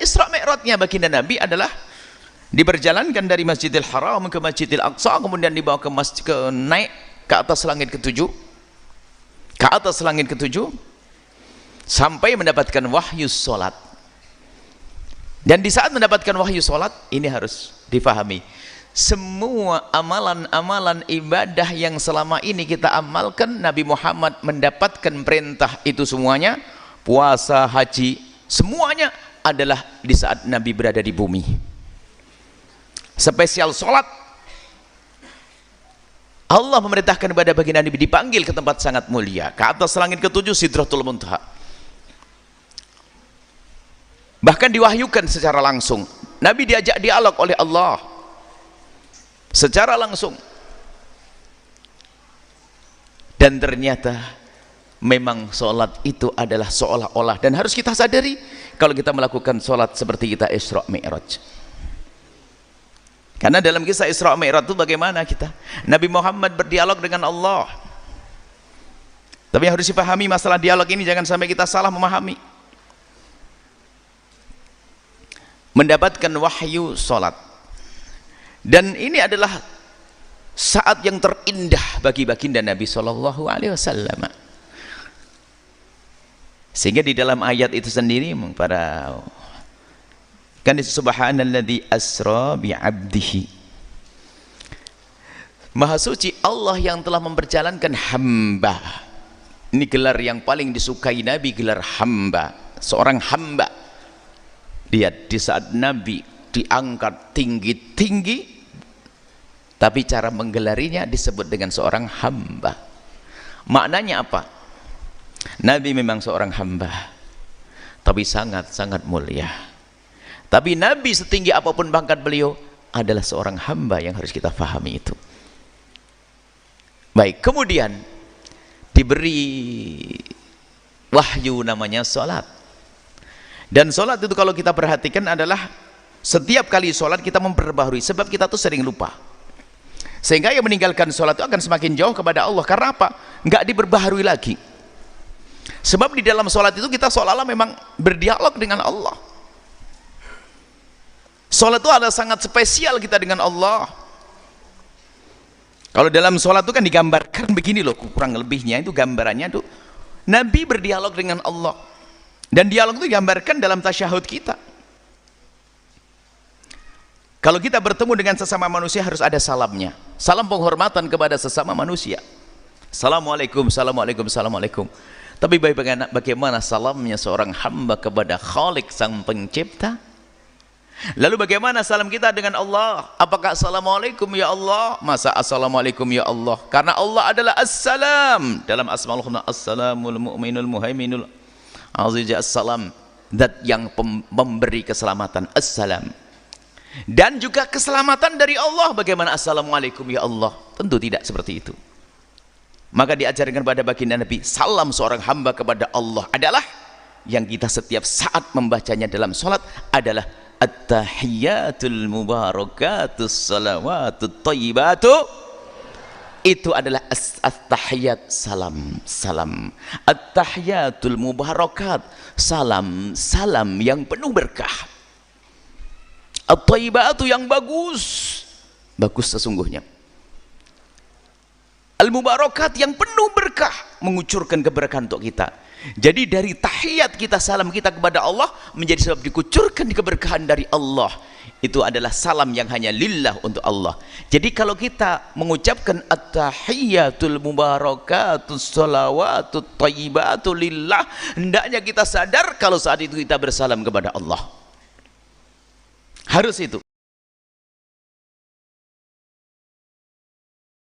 Isra Mi'rajnya baginda Nabi adalah diperjalankan dari Masjidil Haram ke Masjidil Aqsa, kemudian dibawa ke naik ke atas langit ketujuh, sampai mendapatkan wahyu sholat. Dan di saat mendapatkan wahyu sholat ini harus difahami, semua amalan-amalan ibadah yang selama ini kita amalkan, Nabi Muhammad mendapatkan perintah itu semuanya, puasa, haji, semuanya adalah di saat Nabi berada di bumi. Spesial sholat, Allah memerintahkan kepada baginda Nabi dipanggil ke tempat sangat mulia, ke atas langit ketujuh, Sidratul Muntaha. Bahkan diwahyukan secara langsung, Nabi diajak dialog oleh Allah secara langsung. Dan ternyata memang sholat itu adalah seolah-olah, dan harus kita sadari kalau kita melakukan sholat seperti kita Isra Mi'raj. Karena dalam kisah Isra Mi'raj itu bagaimana kita, Nabi Muhammad berdialog dengan Allah. Tapi harus dipahami masalah dialog ini, jangan sampai kita salah memahami. Mendapatkan wahyu sholat, dan ini adalah saat yang terindah bagi baginda Nabi Shallallahu Alaihi Wasallam. Sehingga di dalam ayat itu sendiri para kan, subhanalladzi asra bi 'abdihi, maha suci Allah yang telah memperjalankan hamba. Ini gelar yang paling disukai Nabi, gelar hamba, seorang hamba. Lihat, di saat Nabi diangkat tinggi-tinggi, tapi cara menggelarinya disebut dengan seorang hamba. Maknanya apa? Nabi memang seorang hamba, tapi sangat-sangat mulia. Tapi Nabi setinggi apapun pangkat beliau adalah seorang hamba, yang harus kita pahami itu. Baik, kemudian diberi wahyu namanya sholat. Dan sholat itu kalau kita perhatikan adalah setiap kali sholat kita memperbaharui, sebab kita tuh sering lupa. Sehingga yang meninggalkan sholat itu akan semakin jauh kepada Allah. Karena apa? Nggak diperbaharui lagi. Sebab di dalam sholat itu kita seolah-olah memang berdialog dengan Allah. Sholat itu adalah sangat spesial kita dengan Allah. Kalau dalam sholat itu kan digambarkan begini loh, kurang lebihnya itu gambarannya tuh Nabi berdialog dengan Allah. Dan dialog itu digambarkan dalam tasyahud kita. Kalau kita bertemu dengan sesama manusia harus ada salamnya, salam penghormatan kepada sesama manusia. Assalamualaikum, assalamualaikum, assalamualaikum. Tapi bagaimana salamnya seorang hamba kepada Khalik sang pencipta? Lalu bagaimana salam kita dengan Allah? Apakah assalamualaikum ya Allah? Masa assalamualaikum ya Allah? Karena Allah adalah assalam. Dalam asmaul husna, assalamul mu'minul muhaiminul aziz, assalam, zat yang memberi keselamatan, assalam. Dan juga keselamatan dari Allah. Bagaimana assalamualaikum ya Allah? Tentu tidak seperti itu. Maka diajarkan kepada baginda Nabi, salam seorang hamba kepada Allah adalah yang kita setiap saat membacanya dalam sholat adalah at-tahiyyatul mubarakatus salawatut thayyibatu. Itu adalah at-tahiyat, salam, salam. At-tahiyatul mubarakat, salam, salam yang penuh berkah. At-thayyibatu yang bagus, bagus sesungguhnya. Al-mubarakat yang penuh berkah, mengucurkan keberkahan untuk kita. Jadi dari tahiyat kita, salam kita kepada Allah menjadi sebab dikucurkan keberkahan dari Allah. Itu adalah salam yang hanya lillah, untuk Allah. Jadi kalau kita mengucapkan at-tahiyyatul mubarakatus salawatut thayyibatu lillah, hendaknya kita sadar kalau saat itu kita bersalam kepada Allah. Harus itu.